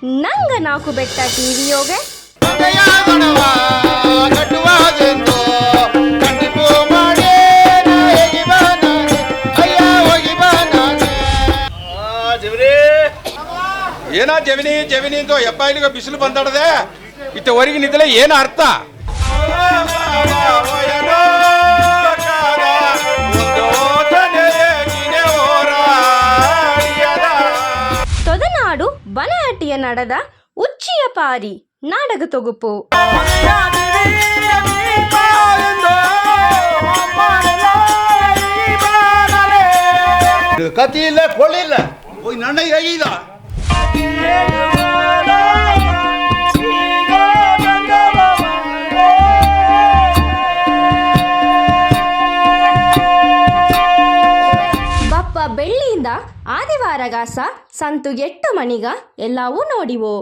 ನಂಗ ನಾಕು ಬೆಟ್ಟ ಟಿವಿಯೋಗೆ ಏನ ಜವಿನಿ ಜವಿನಿ ಅಂತ ಎಪ್ಪ ಇಲ್ಲಿಗ ಬಿಸಿಲು ಬಂದಾಡದೆ ಇತ್ತ ಹೊರಗೆ ನಿಂತಲೇ ಏನು ಅರ್ಥ ತೊದನಾಡು ಬನಹಟ್ಟಿಯ ನಡೆದ ಉಚ್ಚಿಯ ಪಾರಿ ನಾಡಗ ತೊಗುಪು ಕತಿಯಿಲ್ಲ ಕೊಳ್ಳಿಲ್ಲ ಹೋಗಿ ನನ್ನ ಈಗ ಬಪ್ಪ ಬೆಳ್ಳಿಯಿಂದ ಆದಿವಾರಗಾಸ ಸಂತು 8 ಮಣಿಗ ಎಲ್ಲವೂ ನೋಡಿವೋ.